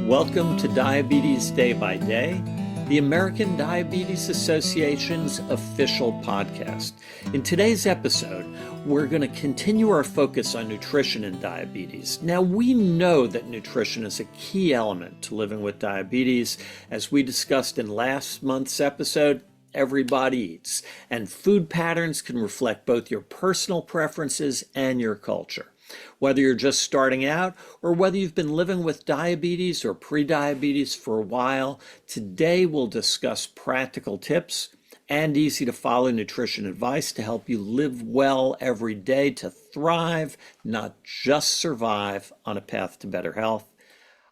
Welcome to Diabetes Day by Day, the American Diabetes Association's official podcast. In today's episode, we're going to continue our focus on nutrition and diabetes. Now, we know that nutrition is a key element to living with diabetes. As we discussed in last month's episode, everybody eats, and food patterns can reflect both your personal preferences and your culture. Whether you're just starting out or whether you've been living with diabetes or pre-diabetes for a while, today we'll discuss practical tips and easy to follow nutrition advice to help you live well every day, to thrive, not just survive on a path to better health.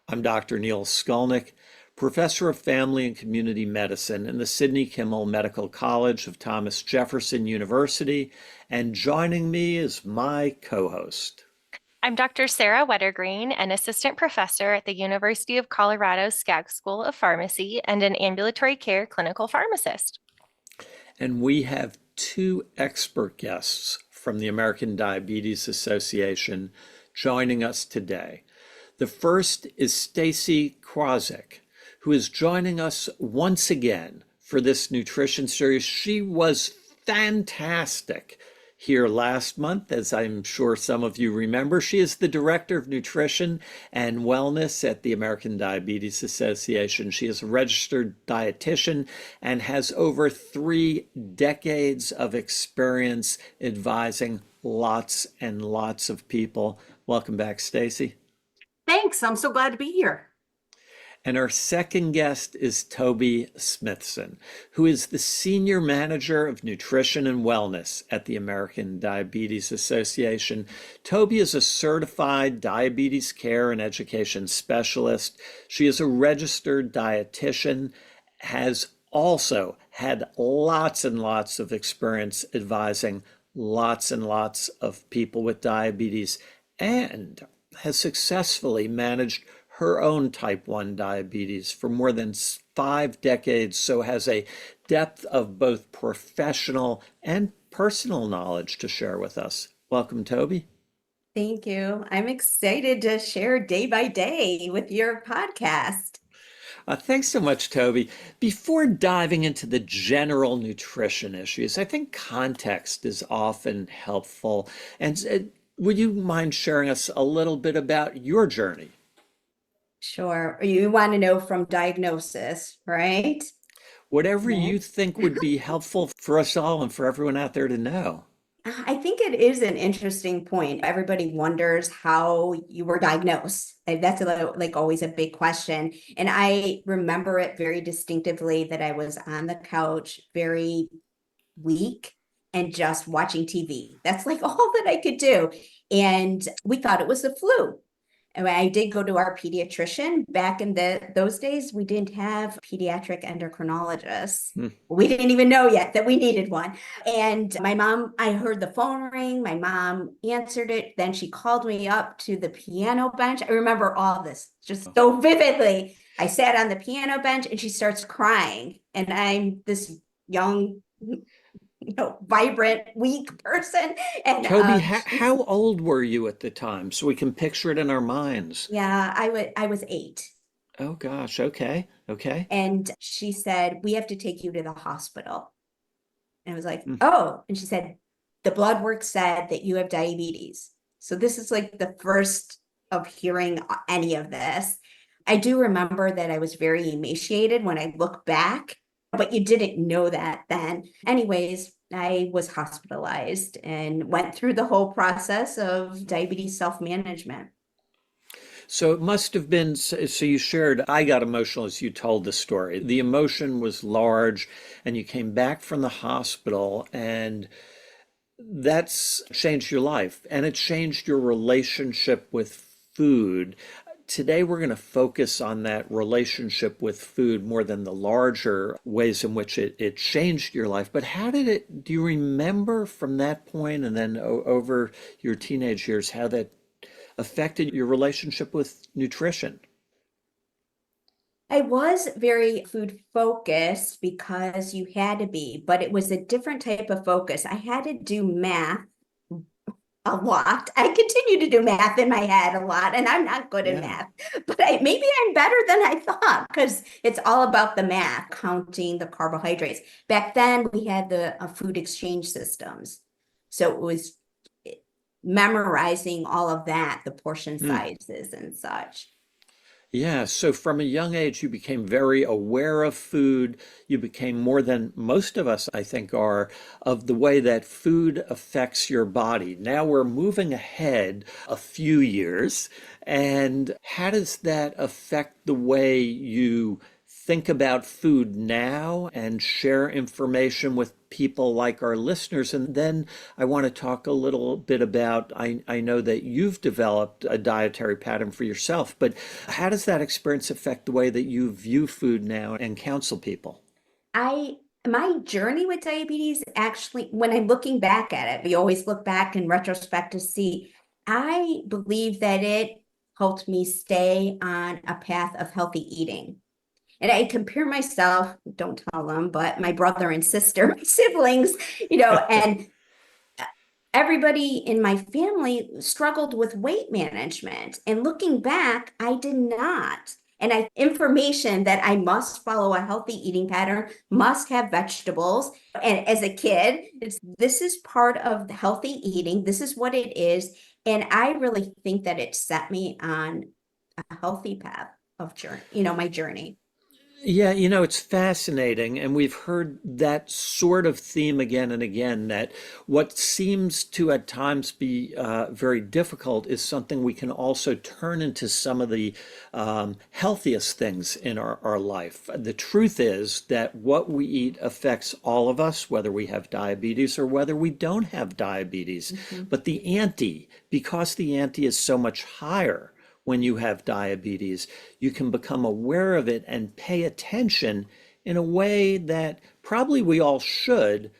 I'm Dr. Neil Skolnik, Professor of Family and Community Medicine in the Sidney Kimmel Medical College of Thomas Jefferson University, and joining me is my co-host. I'm Dr. Sara Wettergreen, an assistant professor at the University of Colorado Skaggs School of Pharmacy and an ambulatory care clinical pharmacist. And we have two expert guests from the American Diabetes Association joining us today. The first is Stacey Krawczyk, who is joining us once again for this nutrition series. She was fantastic here last month, as I'm sure some of you remember. She is the Director of Nutrition and Wellness at the American Diabetes Association. She is a registered dietitian and has over 3 decades of experience advising lots and lots of people. Welcome back, Stacey. Thanks. I'm so glad to be here. And our second guest is Toby Smithson, who is the Senior Manager of Nutrition and Wellness at the American Diabetes Association. Toby is a certified diabetes care and education specialist. She is a registered dietitian, has also had lots and lots of experience advising lots and lots of people with diabetes, and has successfully managed her own type 1 diabetes for more than 5 decades, so has a depth of both professional and personal knowledge to share with us. Welcome, Toby. Thank you. I'm excited to share day by day with your podcast. Thanks so much, Toby. Before diving into the general nutrition issues, I think context is often helpful. And would you mind sharing us a little bit about your journey? Sure. You want to know from diagnosis, right? Whatever you think would be helpful for us all and for everyone out there to know. I think it is an interesting point. Everybody wonders how you were diagnosed. That's like always a big question. And I remember it very distinctively that I was on the couch, very weak, and just watching TV. That's like all that I could do. And we thought it was the flu. And I did go to our pediatrician. Back in those days, we didn't have pediatric endocrinologists. We didn't even know yet that we needed one. And my mom, I heard the phone ring. My mom answered it. Then she called me up to the piano bench. I remember all this just so vividly. I sat on the piano bench and she starts crying. And I'm this young, vibrant, weak person. And Toby, how old were you at the time, so we can picture it in our minds? Yeah, I was 8. Oh gosh, okay. And she said, we have to take you to the hospital. And I was like, oh, and she said, the blood work said that you have diabetes. So this is like the first of hearing any of this. I do remember that I was very emaciated when I look back, but you didn't know that then. Anyways, I was hospitalized and went through the whole process of diabetes self-management. So it must have been, so you shared, I got emotional as you told the story. The emotion was large and you came back from the hospital, and that's changed your life and it changed your relationship with food. Today, we're going to focus on that relationship with food more than the larger ways in which it changed your life. But do you remember from that point and then over your teenage years, how that affected your relationship with nutrition? I was very food focused because you had to be, but it was a different type of focus. I had to do math a lot. I continue to do math in my head a lot, and I'm not good at math, but maybe I'm better than I thought because it's all about the math, counting the carbohydrates. Back then, we had the food exchange systems. So it was memorizing all of that, the portion sizes and such. Yeah, so from a young age, you became very aware of food. You became more than most of us, I think, are of the way that food affects your body. Now we're moving ahead a few years. And how does that affect the way you think about food now and share information with people like our listeners? And then I want to talk a little bit about, I know that you've developed a dietary pattern for yourself, but how does that experience affect the way that you view food now and counsel people? My journey with diabetes, actually, when I'm looking back at it, we always look back in retrospect to see, I believe that it helped me stay on a path of healthy eating. And I compare myself, don't tell them, but my brother and sister, my siblings, and everybody in my family struggled with weight management. And looking back, I did not. And information that I must follow a healthy eating pattern, must have vegetables. And as a kid, this is part of the healthy eating. This is what it is. And I really think that it set me on a healthy path of journey, my journey. Yeah, it's fascinating. And we've heard that sort of theme again and again, that what seems to at times be very difficult is something we can also turn into some of the healthiest things in our life. The truth is that what we eat affects all of us, whether we have diabetes or whether we don't have diabetes. But because the ante is so much higher, when you have diabetes, you can become aware of it and pay attention in a way that probably we all should,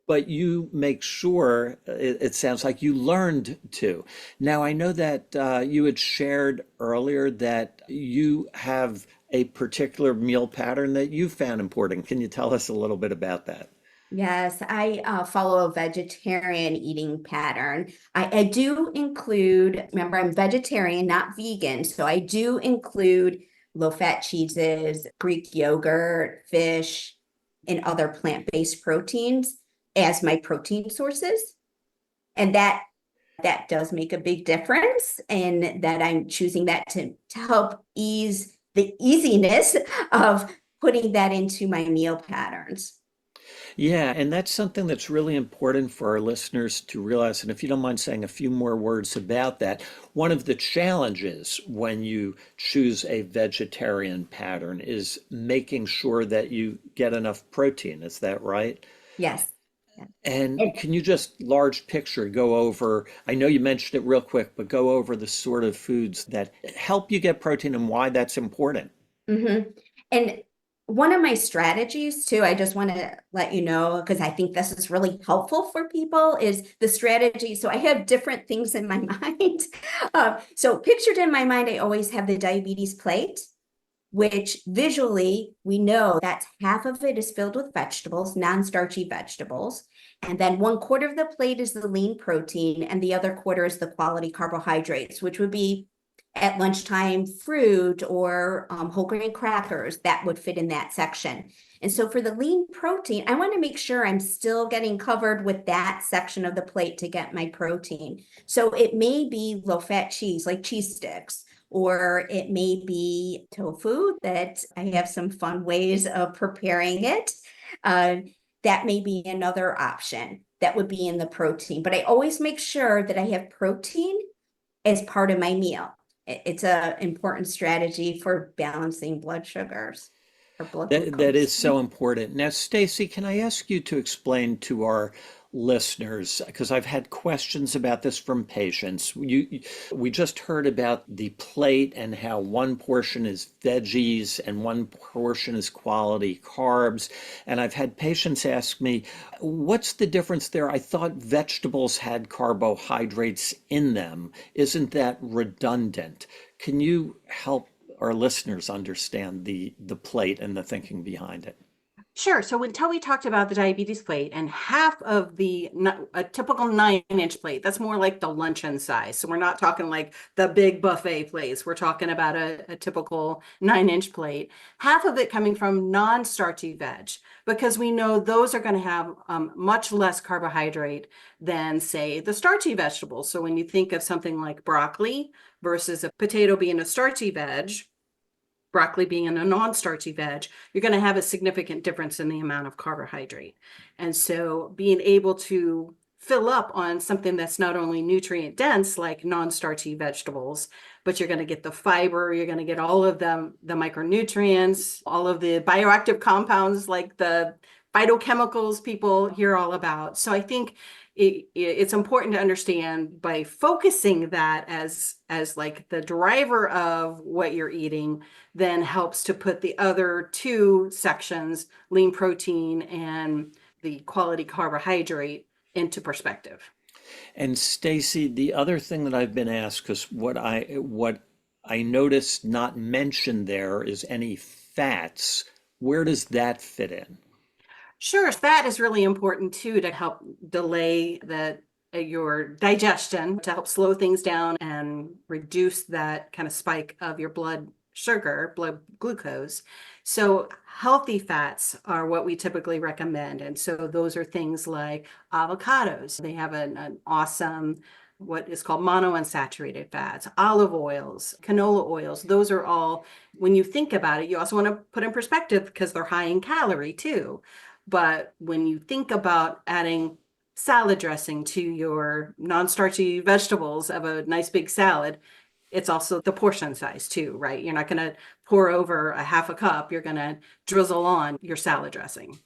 but you make sure, it sounds like you learned to. Now, I know that you had shared earlier that you have a particular meal pattern that you found important. Can you tell us a little bit about that? Yes, I follow a vegetarian eating pattern. I do include, remember, I'm vegetarian, not vegan. So I do include low-fat cheeses, Greek yogurt, fish, and other plant-based proteins as my protein sources. And that does make a big difference. And that I'm choosing that to help ease the easiness of putting that into my meal patterns. Yeah, and that's something that's really important for our listeners to realize. And if you don't mind saying a few more words about that, one of the challenges when you choose a vegetarian pattern is making sure that you get enough protein. Is that right? Yes. And can you just large picture go over, I know you mentioned it real quick, but go over the sort of foods that help you get protein and why that's important? Mm-hmm. And one of my strategies too, I just want to let you know, because I think this is really helpful for people, is the strategy. So I have different things in my mind. So pictured in my mind, I always have the diabetes plate, which visually we know that half of it is filled with vegetables, non-starchy vegetables. And then 1/4 of the plate is the lean protein, and the other quarter is the quality carbohydrates, which would be at lunchtime fruit or whole grain crackers that would fit in that section. And so for the lean protein, I want to make sure I'm still getting covered with that section of the plate to get my protein. So it may be low-fat cheese, like cheese sticks, or it may be tofu that I have some fun ways of preparing it. That may be another option that would be in the protein. But I always make sure that I have protein as part of my meal. It's an important strategy for balancing blood sugars or blood That glucose. is so important. Now, Stacy, can I ask you to explain to our listeners, because I've had questions about this from patients. We just heard about the plate and how one portion is veggies and one portion is quality carbs. And I've had patients ask me, what's the difference there? I thought vegetables had carbohydrates in them. Isn't that redundant? Can you help our listeners understand the plate and the thinking behind it? Sure. So when Toby talked about the diabetes plate and half of a typical 9-inch plate, that's more like the luncheon size. So we're not talking like the big buffet plates. We're talking about a typical 9-inch plate. Half of it coming from non-starchy veg, because we know those are going to have much less carbohydrate than, say, the starchy vegetables. So when you think of something like broccoli versus a potato being a starchy veg, broccoli being a non-starchy veg, you're going to have a significant difference in the amount of carbohydrate. And so being able to fill up on something that's not only nutrient dense like non-starchy vegetables, but you're going to get the fiber, you're going to get all of the micronutrients, all of the bioactive compounds like the phytochemicals people hear all about. So I think it's important to understand, by focusing that as like the driver of what you're eating, then helps to put the other two sections, lean protein and the quality carbohydrate, into perspective. And Stacy, the other thing that I've been asked, because what I noticed not mentioned there is any fats. Where does that fit in? Sure, fat is really important too, to help delay your digestion, to help slow things down and reduce that kind of spike of your blood sugar, blood glucose. So healthy fats are what we typically recommend. And so those are things like avocados. They have an awesome, what is called monounsaturated fats, olive oils, canola oils. Those are all, when you think about it, you also want to put in perspective because they're high in calorie too. But when you think about adding salad dressing to your non-starchy vegetables of a nice big salad, it's also the portion size too, right? You're not going to pour over a half a cup. You're going to drizzle on your salad dressing.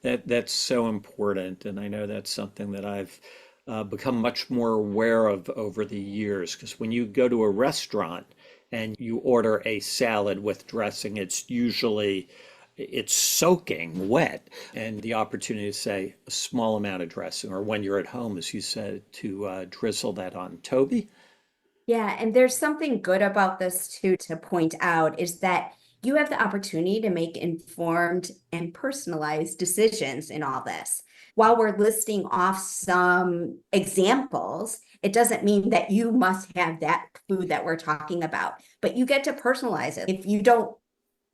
That's so important, and I know that's something that I've become much more aware of over the years. Because when you go to a restaurant and you order a salad with dressing, it's soaking wet, and the opportunity to say a small amount of dressing, or when you're at home, as you said, to drizzle that on. Toby? Yeah, and there's something good about this too to point out is that you have the opportunity to make informed and personalized decisions in all this. While we're listing off some examples, it doesn't mean that you must have that food that we're talking about, but you get to personalize it. If you don't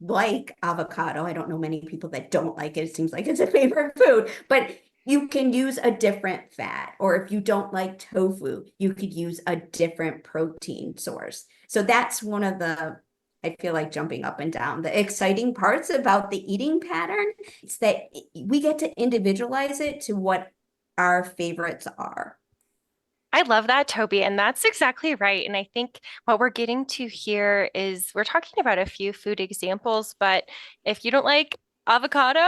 like avocado, I don't know many people that don't like it. It seems like it's a favorite food, but you can use a different fat. Or if you don't like tofu, you could use a different protein source. So that's one of I feel like, jumping up and down, the exciting parts about the eating pattern. It's that we get to individualize it to what our favorites are. I love that, Toby. And that's exactly right. And I think what we're getting to here is we're talking about a few food examples, but if you don't like avocado,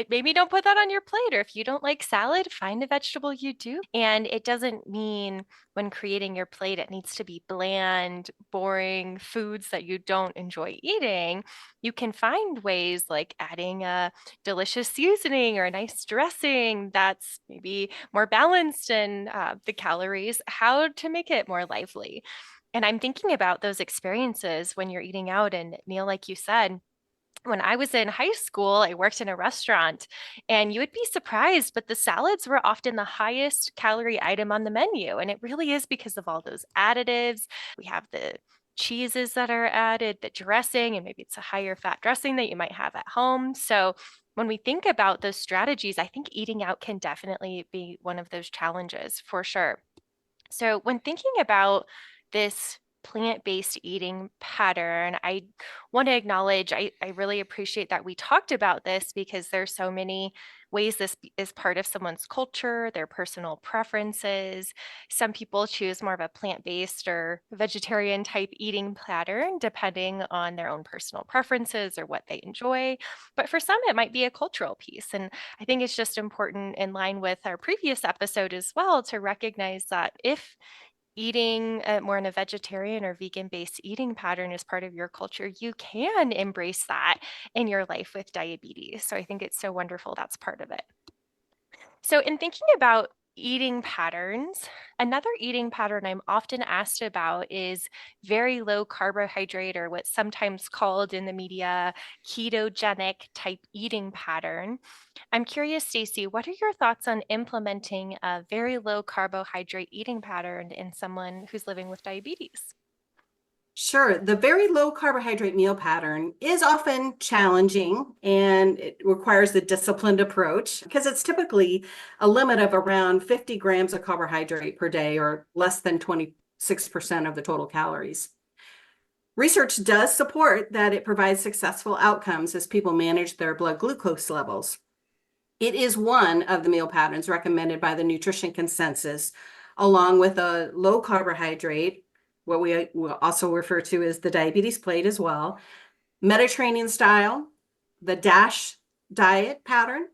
maybe don't put that on your plate. Or if you don't like salad, find a vegetable you do. And it doesn't mean when creating your plate, it needs to be bland, boring foods that you don't enjoy eating. You can find ways like adding a delicious seasoning or a nice dressing that's maybe more balanced in the calories, how to make it more lively. And I'm thinking about those experiences when you're eating out. And Neil, like you said, when I was in high school, I worked in a restaurant, and you would be surprised, but the salads were often the highest calorie item on the menu. And it really is because of all those additives. We have the cheeses that are added, the dressing, and maybe it's a higher fat dressing that you might have at home. So when we think about those strategies, I think eating out can definitely be one of those challenges for sure. So when thinking about this plant-based eating pattern, I want to acknowledge, I really appreciate that we talked about this, because there's so many ways this is part of someone's culture, their personal preferences. Some people choose more of a plant-based or vegetarian type eating pattern, depending on their own personal preferences or what they enjoy. But for some, it might be a cultural piece. And I think it's just important, in line with our previous episode as well, to recognize that if eating more in a vegetarian or vegan-based eating pattern is part of your culture, you can embrace that in your life with diabetes. So I think it's so wonderful that's part of it. So in thinking about eating patterns. Another eating pattern I'm often asked about is very low carbohydrate, or what's sometimes called in the media ketogenic type eating pattern. I'm curious, Stacey, what are your thoughts on implementing a very low carbohydrate eating pattern in someone who's living with diabetes? Sure. The very low carbohydrate meal pattern is often challenging, and it requires a disciplined approach because it's typically a limit of around 50 grams of carbohydrate per day, or less than 26% of the total calories. Research does support that it provides successful outcomes as people manage their blood glucose levels. It is one of the meal patterns recommended by the nutrition consensus, along with a low carbohydrate, what we will also refer to as the diabetes plate as well, Mediterranean style, the DASH diet pattern,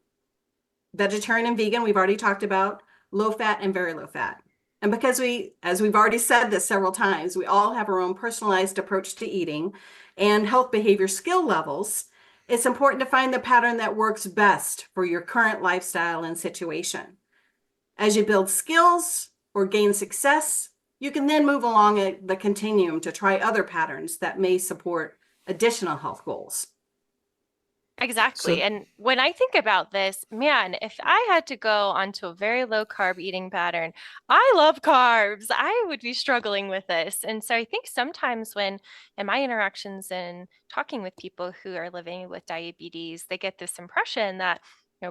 vegetarian and vegan, we've already talked about, low fat and very low fat. And because as we've already said this several times, we all have our own personalized approach to eating and health behavior skill levels, it's important to find the pattern that works best for your current lifestyle and situation. As you build skills or gain success, you can then move along the continuum to try other patterns that may support additional health goals. Exactly. So, And when I think about this, man, if I had to go onto a very low carb eating pattern, I love carbs. I would be struggling with this. And so I think sometimes when in my interactions and talking with people who are living with diabetes, they get this impression that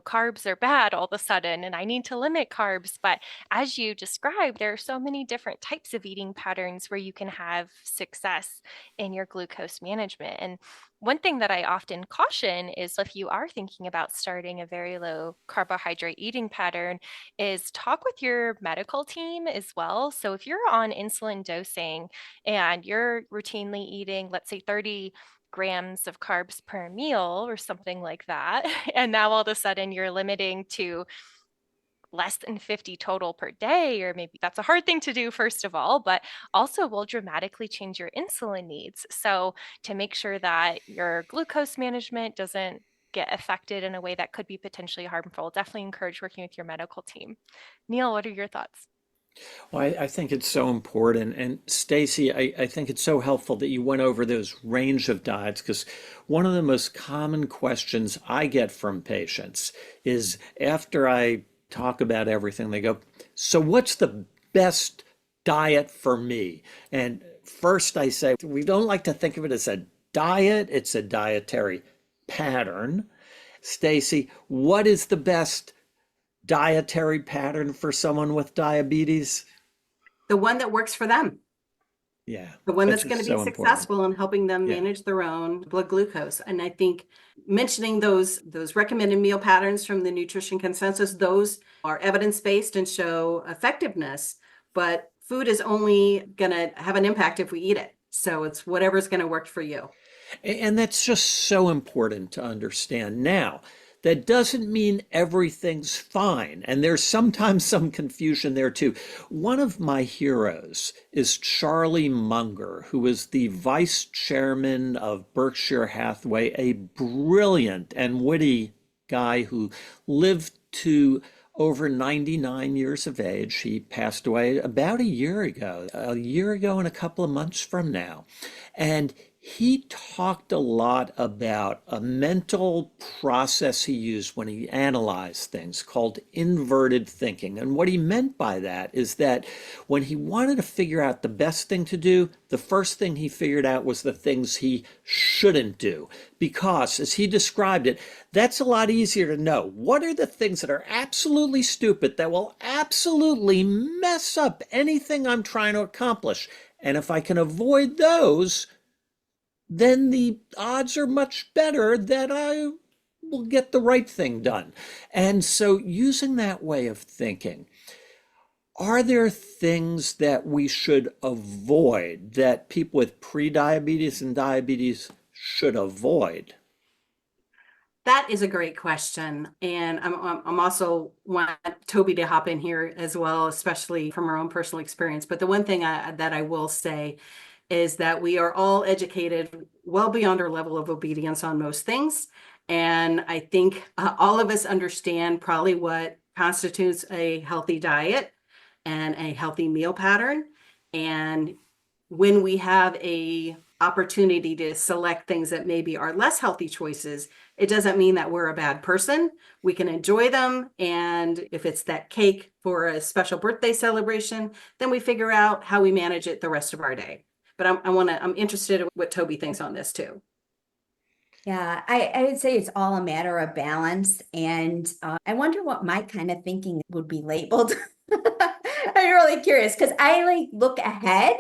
carbs are bad all of a sudden, and I need to limit carbs. But as you described, there are so many different types of eating patterns where you can have success in your glucose management. And one thing that I often caution is if you are thinking about starting a very low carbohydrate eating pattern, is talk with your medical team as well. So if you're on insulin dosing and you're routinely eating, let's say 30 grams of carbs per meal or something like that, and now all of a sudden you're limiting to less than 50 total per day, or maybe that's a hard thing to do, first of all, but also will dramatically change your insulin needs. So to make sure that your glucose management doesn't get affected in a way that could be potentially harmful, definitely encourage working with your medical team. Neil, what are your thoughts? well, I think it's so important. And Stacy, I think it's so helpful that you went over those range of diets, because one of the most common questions I get from patients is after I talk about everything, they go, so what's the best diet for me? And first I say, we don't like to think of it as a diet, it's a dietary pattern. Stacy, what is the best dietary pattern for someone with diabetes? The one that works for them, Yeah, the one that's that's going to so be important. successful in helping them Yeah. manage their own blood glucose. And I think mentioning those recommended meal patterns from the nutrition consensus, those are evidence-based and show effectiveness, but food is only going to have an impact if we eat it. So it's whatever's going to work for you. And that's just so important to understand. Now, that doesn't mean everything's fine. And there's sometimes some confusion there too. One of my heroes is Charlie Munger, who is the vice chairman of Berkshire Hathaway, a brilliant and witty guy who lived to over 99 years of age. He passed away about a year ago and a couple of months from now. And he talked a lot about a mental process he used when he analyzed things called inverted thinking. And what he meant by that is that when he wanted to figure out the best thing to do, the first thing he figured out was the things he shouldn't do. Because, as he described it, that's a lot easier to know. What are the things that are absolutely stupid that will absolutely mess up anything I'm trying to accomplish? And if I can avoid those, then the odds are much better that I will get the right thing done. And so, using that way of thinking, are there things that we should avoid that people with prediabetes and diabetes should avoid? That is a great question. And I'm also want Toby to hop in here as well, especially from our own personal experience. But the one thing that I will say is that we are all educated well beyond our level of obedience on most things. And I think all of us understand probably what constitutes a healthy diet and a healthy meal pattern. And when we have a opportunity to select things that maybe are less healthy choices, it doesn't mean that we're a bad person. We can enjoy them. And if it's that cake for a special birthday celebration, then we figure out how we manage it the rest of our day. But I'm interested in what Toby thinks on this too. Yeah, I would say it's all a matter of balance. And I wonder what my kind of thinking would be labeled. I'm really curious because I like look ahead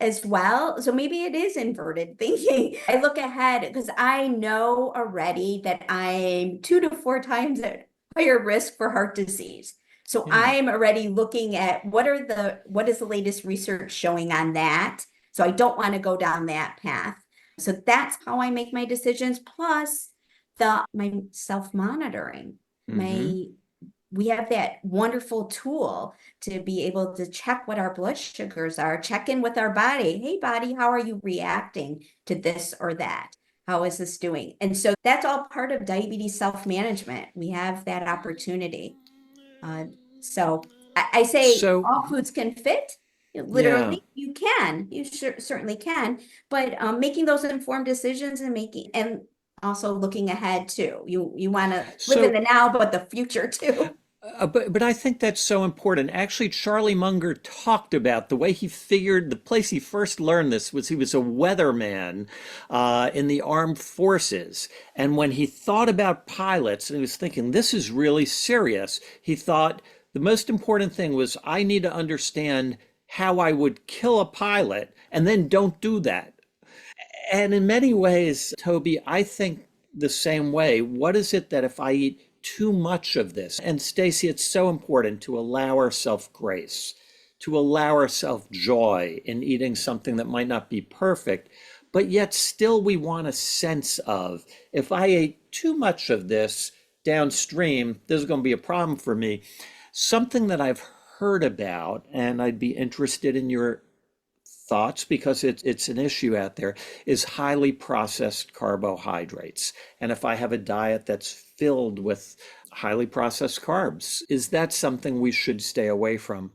as well. So maybe it is inverted thinking. I look ahead because I know already that I'm 2 to 4 times at higher risk for heart disease. So Yeah. I'm already looking at what is the latest research showing on that. So I don't want to go down that path. So that's how I make my decisions. Plus my self-monitoring. We have that wonderful tool to be able to check what our blood sugars are, check in with our body. Hey, body, how are you reacting to this or that? How is this doing? And so that's all part of diabetes self-management. We have that opportunity. So I say So, all foods can fit. yeah. Literally, you can. You certainly can. But making those informed decisions and also looking ahead too. You want to live in the now, but the future too. But I think that's so important. Actually, Charlie Munger talked about the way he figured the place he first learned this was he was a weatherman in the armed forces. And when he thought about pilots and he was thinking, this is really serious, he thought the most important thing was I need to understand how I would kill a pilot and then don't do that. And in many ways, Toby, I think the same way. What is it that if I eat too much of this? And Stacey, it's so important to allow ourselves grace, to allow ourselves joy in eating something that might not be perfect, but yet still we want a sense of, if I ate too much of this downstream, there's going to be a problem for me. Something that I've heard about, and I'd be interested in your thoughts because it's an issue out there, is highly processed carbohydrates. And if I have a diet that's filled with highly processed carbs, is that something we should stay away from?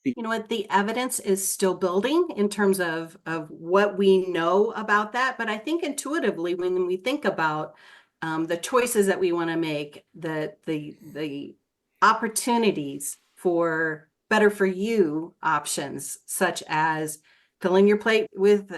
You know what, the evidence is still building in terms of what we know about that. But I think intuitively, when we think about the choices that we want to make, the opportunities for better for you options, such as filling your plate with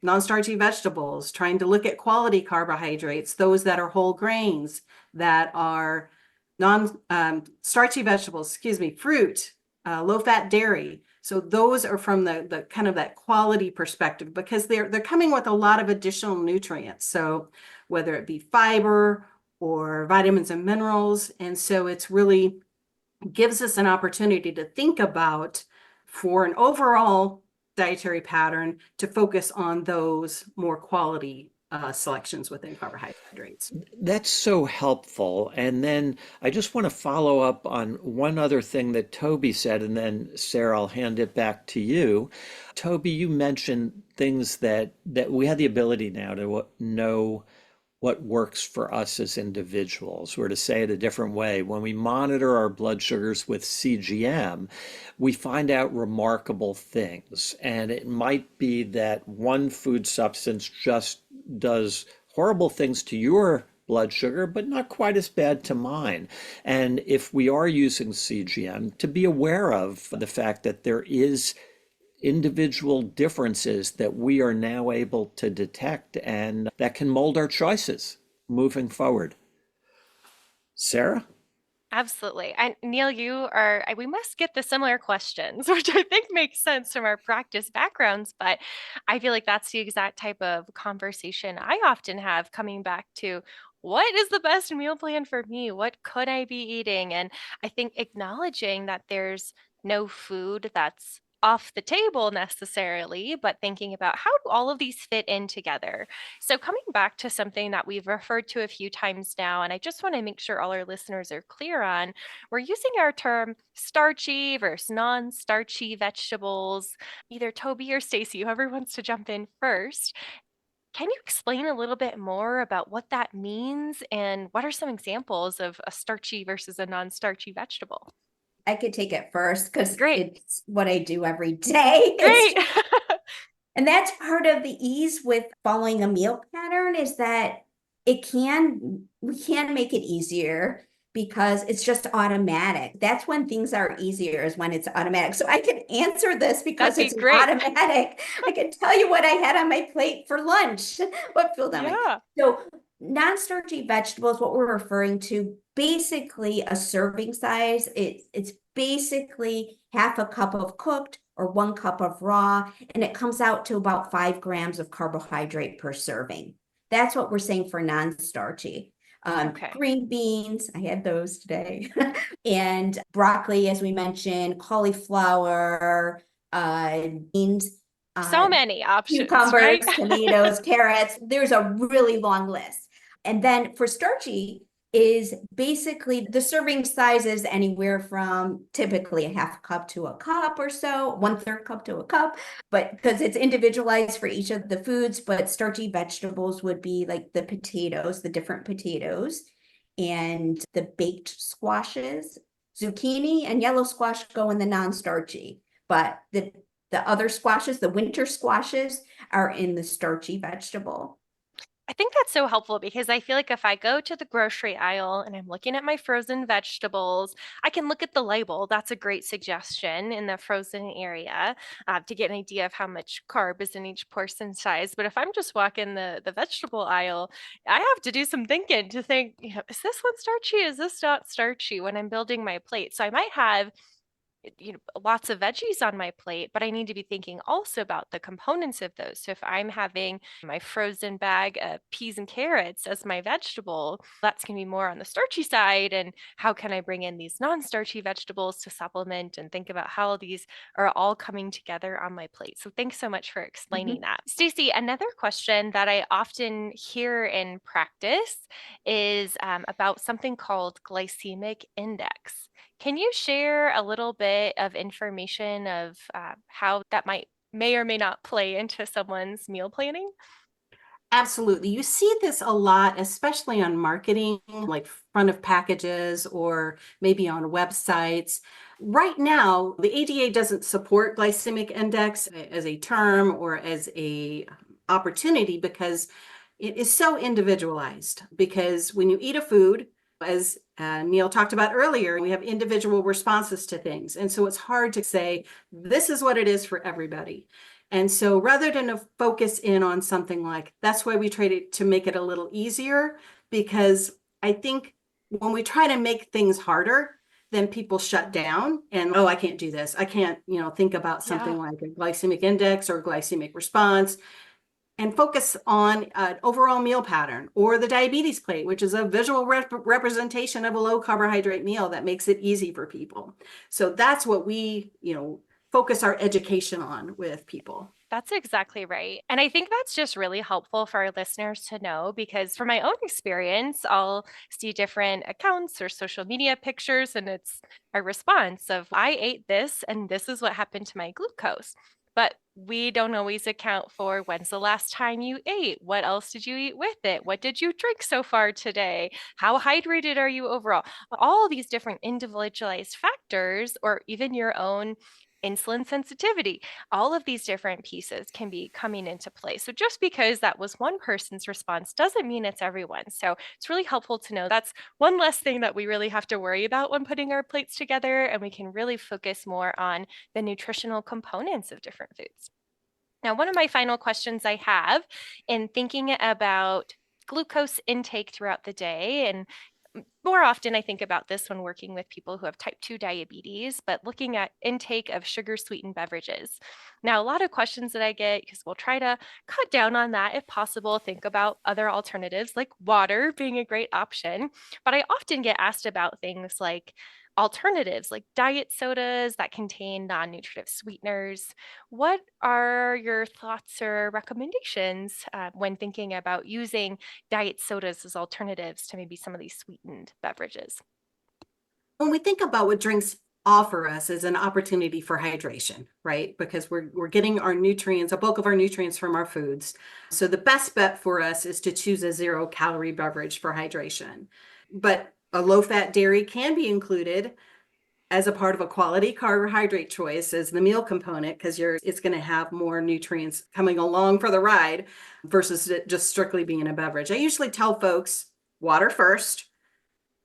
non-starchy vegetables, trying to look at quality carbohydrates, those that are whole grains, that are non-starchy vegetables, fruit, low-fat dairy. So those are from the kind of that quality perspective, because they're coming with a lot of additional nutrients. So whether it be fiber or vitamins and minerals. And so it's really gives us an opportunity to think about, for an overall dietary pattern, to focus on those more quality selections within carbohydrates. That's so helpful. And then I just want to follow up on one other thing that Toby said, and then Sarah, I'll hand it back to you. Toby, you mentioned things that we have the ability now to know what works for us as individuals, or to say it a different way, when we monitor our blood sugars with CGM, we find out remarkable things. And it might be that one food substance just does horrible things to your blood sugar, but not quite as bad to mine. And if we are using CGM, to be aware of the fact that there is individual differences that we are now able to detect and that can mold our choices moving forward. Sarah? Absolutely. And Neil, we must get the similar questions, which I think makes sense from our practice backgrounds. But I feel like that's the exact type of conversation I often have, coming back to what is the best meal plan for me? What could I be eating? And I think acknowledging that there's no food that's off the table necessarily, but thinking about how do all of these fit in together. So coming back to something that we've referred to a few times now, and I just want to make sure all our listeners are clear on, we're using our term starchy versus non-starchy vegetables. Either Toby or Stacey, whoever wants to jump in first. Can you explain a little bit more about what that means and what are some examples of a starchy versus a non-starchy vegetable? I could take it first because Great, it's what I do every day. great. And that's part of the ease with following a meal pattern is that we can make it easier because it's just automatic. That's when things are easier is when it's automatic. So I can answer this because That'd be it's great. automatic. I can tell you what I had on my plate for lunch, what filled on my. Yeah. So non-starchy vegetables, what we're referring to, basically a serving size, it's basically half a cup of cooked or 1 cup of raw, and it comes out to about 5 grams of carbohydrate per serving. That's what we're saying for non-starchy. Okay. Green beans, I had those today, and broccoli, as we mentioned, cauliflower, beans, So many options, right? cucumbers, tomatoes, carrots. There's a really long list. And then for starchy is basically the serving size is anywhere from typically a half cup to a cup or so, 1/3 cup to a cup, but because it's individualized for each of the foods, but starchy vegetables would be like the potatoes, the different potatoes, and the baked squashes, zucchini and yellow squash go in the non-starchy, but the other squashes, the winter squashes, are in the starchy vegetable. I think that's so helpful because I feel like if I go to the grocery aisle and I'm looking at my frozen vegetables, I can look at the label. That's a great suggestion in the frozen area to get an idea of how much carb is in each portion size. But if I'm just walking the vegetable aisle, I have to do some thinking to think, is this one starchy? Is this not starchy when I'm building my plate? So I might have lots of veggies on my plate, but I need to be thinking also about the components of those. So if I'm having my frozen bag of peas and carrots as my vegetable, that's going to be more on the starchy side. And how can I bring in these non-starchy vegetables to supplement and think about how these are all coming together on my plate? So thanks so much for explaining that. Stacey, another question that I often hear in practice is about something called glycemic index. Can you share a little bit of information of how that may or may not play into someone's meal planning? Absolutely. You see this a lot, especially on marketing, like front of packages or maybe on websites. Right now, the ADA doesn't support glycemic index as a term or as a opportunity because it is so individualized. Because when you eat a food, as Neil talked about earlier, we have individual responses to things. And so it's hard to say, this is what it is for everybody. And so rather than focus in on something like, that's why we try to make it a little easier, because I think when we try to make things harder, then people shut down and, oh, I can't do this. I can't, think about something like a glycemic index or glycemic response, and focus on an overall meal pattern or the diabetes plate, which is a visual representation of a low carbohydrate meal that makes it easy for people. So that's what we, focus our education on with people. That's exactly right. And I think that's just really helpful for our listeners to know because from my own experience, I'll see different accounts or social media pictures, and it's a response of, I ate this and this is what happened to my glucose. But we don't always account for when's the last time you ate? What else did you eat with it? What did you drink so far today? How hydrated are you overall? All these different individualized factors, or even your own insulin sensitivity, all of these different pieces can be coming into play. So just because that was one person's response doesn't mean it's everyone. So it's really helpful to know that's one less thing that we really have to worry about when putting our plates together, and we can really focus more on the nutritional components of different foods. Now, one of my final questions I have in thinking about glucose intake throughout the day, and more often I think about this when working with people who have type 2 diabetes, but looking at intake of sugar sweetened beverages. Now, a lot of questions that I get, because we'll try to cut down on that if possible, think about other alternatives like water being a great option. But I often get asked about things like alternatives like diet sodas that contain non-nutritive sweeteners. What are your thoughts or recommendations when thinking about using diet sodas as alternatives to maybe some of these sweetened beverages? When we think about what drinks offer us is an opportunity for hydration, right? Because we're getting our nutrients, a bulk of our nutrients from our foods. So the best bet for us is to choose a 0-calorie beverage for hydration. But a low-fat dairy can be included as a part of a quality carbohydrate choice as the meal component, because it's going to have more nutrients coming along for the ride versus it just strictly being a beverage. I usually tell folks water first.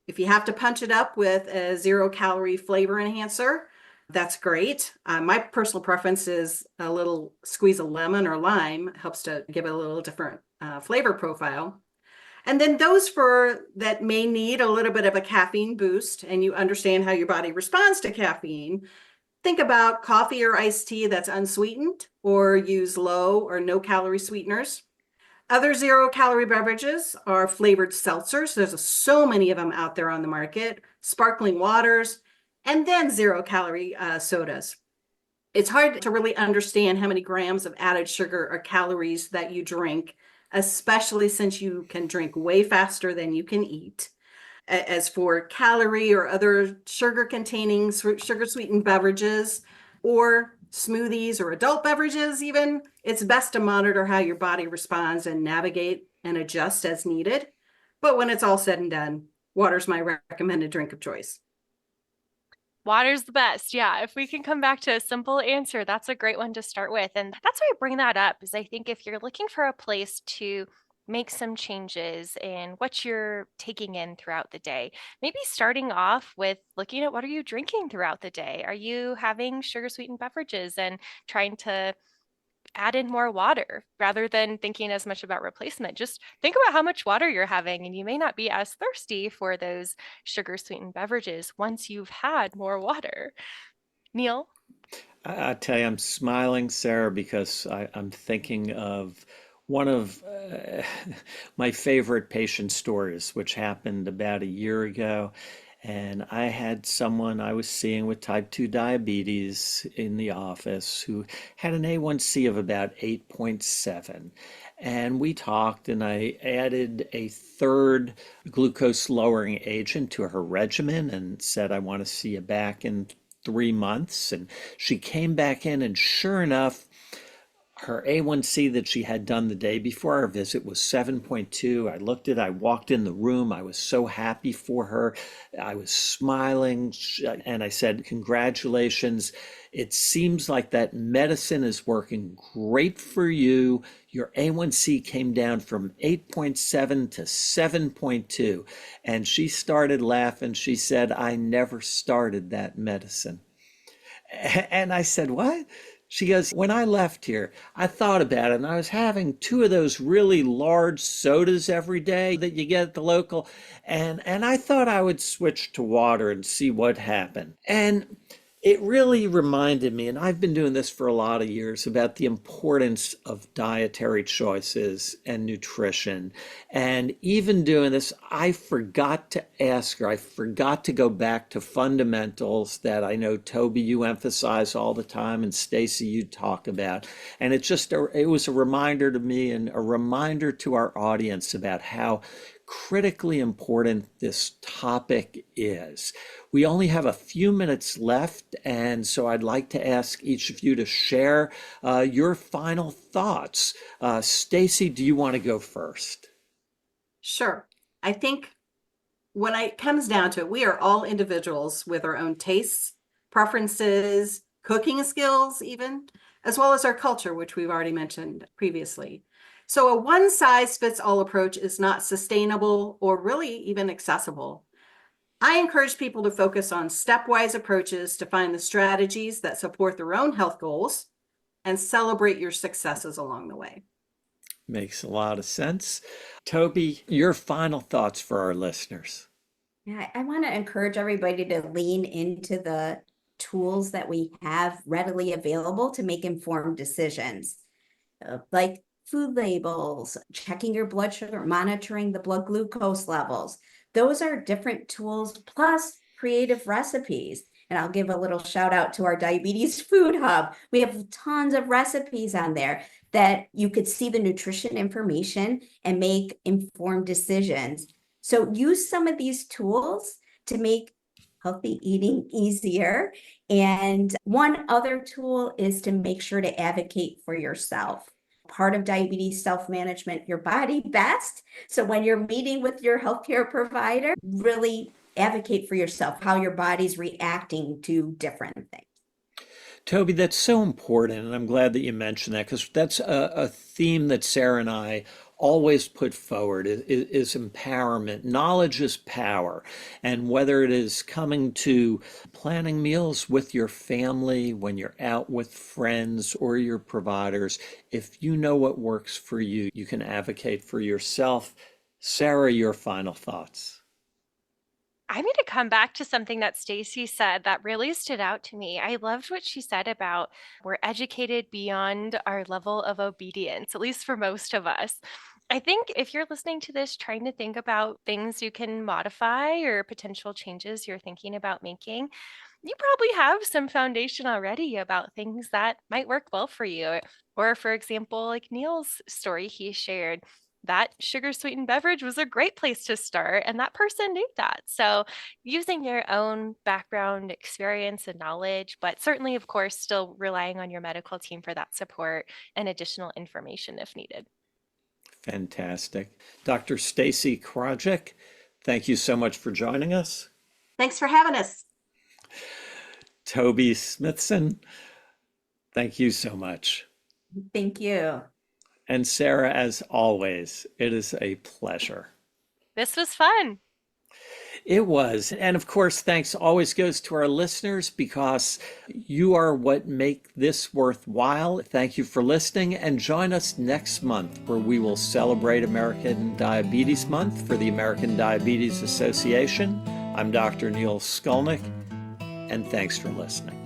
If you have to punch it up with a 0-calorie flavor enhancer, that's great. My personal preference is a little squeeze of lemon or lime. It helps to give it a little different flavor profile. And then those that may need a little bit of a caffeine boost, and you understand how your body responds to caffeine, think about coffee or iced tea that's unsweetened, or use low or no calorie sweeteners. Other 0-calorie beverages are flavored seltzers. There's so many of them out there on the market, sparkling waters, and then 0-calorie sodas. It's hard to really understand how many grams of added sugar or calories that you drink, especially since you can drink way faster than you can eat. As for calorie or other sugar-containing, sugar-sweetened beverages, or smoothies or adult beverages even, it's best to monitor how your body responds and navigate and adjust as needed. But when it's all said and done, water's my recommended drink of choice. Water's the best. Yeah. If we can come back to a simple answer, that's a great one to start with. And that's why I bring that up, is I think if you're looking for a place to make some changes in what you're taking in throughout the day, maybe starting off with looking at what are you drinking throughout the day? Are you having sugar sweetened beverages and trying to add in more water rather than thinking as much about replacement? Just think about how much water you're having, and you may not be as thirsty for those sugar sweetened beverages once you've had more water. Neil? I tell you, I'm smiling, Sarah, because I'm thinking of one of my favorite patient stories, which happened about a year ago. And I had someone I was seeing with type 2 diabetes in the office who had an A1C of about 8.7. And we talked, and I added a third glucose lowering agent to her regimen and said, I want to see you back in 3 months. And she came back in, and sure enough, her A1C that she had done the day before our visit was 7.2. I walked in the room. I was so happy for her. I was smiling, and I said, congratulations. It seems like that medicine is working great for you. Your A1C came down from 8.7 to 7.2. And she started laughing. She said, I never started that medicine. And I said, what? She goes, when I left here, I thought about it, and I was having 2 of those really large sodas every day that you get at the local, and I thought I would switch to water and see what happened. And it really reminded me, and I've been doing this for a lot of years, about the importance of dietary choices and nutrition. And even doing this, I forgot to ask her, I forgot to go back to fundamentals that I know, Toby, you emphasize all the time, and Stacey, you talk about. And it was a reminder to me and a reminder to our audience about how critically important this topic is. We only have a few minutes left, and so I'd like to ask each of you to share your final thoughts. Stacey, do you want to go first? Sure. I think when it comes down to it, we are all individuals with our own tastes, preferences, cooking skills even, as well as our culture, which we've already mentioned previously. So a one-size-fits-all approach is not sustainable or really even accessible. I encourage people to focus on stepwise approaches to find the strategies that support their own health goals and celebrate your successes along the way. Makes a lot of sense. Toby, your final thoughts for our listeners. Yeah, I want to encourage everybody to lean into the tools that we have readily available to make informed decisions, like food labels, checking your blood sugar, monitoring the blood glucose levels. Those are different tools, plus creative recipes. And I'll give a little shout out to our Diabetes Food Hub. We have tons of recipes on there that you could see the nutrition information and make informed decisions. So use some of these tools to make healthy eating easier. And one other tool is to make sure to advocate for yourself. Part of diabetes self-management, your body best. So when you're meeting with your healthcare provider, really advocate for yourself, how your body's reacting to different things. Toby, that's so important, and I'm glad that you mentioned that because that's a theme that Sarah and I always put forward is empowerment. Knowledge is power. And whether it is coming to planning meals with your family, when you're out with friends or your providers, if you know what works for you, you can advocate for yourself. Sarah, your final thoughts. I'm going to come back to something that Stacey said that really stood out to me. I loved what she said about we're educated beyond our level of obedience, at least for most of us. I think if you're listening to this, trying to think about things you can modify or potential changes you're thinking about making, you probably have some foundation already about things that might work well for you. Or, for example, like Neil's story he shared, that sugar sweetened beverage was a great place to start, and that person knew that. So, using your own background, experience, and knowledge, but certainly, of course, still relying on your medical team for that support and additional information if needed. Fantastic. Dr. Stacey Krawczyk, thank you so much for joining us. Thanks for having us. Toby Smithson, thank you so much. Thank you. And Sarah, as always, it is a pleasure. This was fun. It was. And of course, thanks always goes to our listeners because you are what make this worthwhile. Thank you for listening and join us next month where we will celebrate American Diabetes Month for the American Diabetes Association. I'm Dr. Neil Skolnik, and thanks for listening.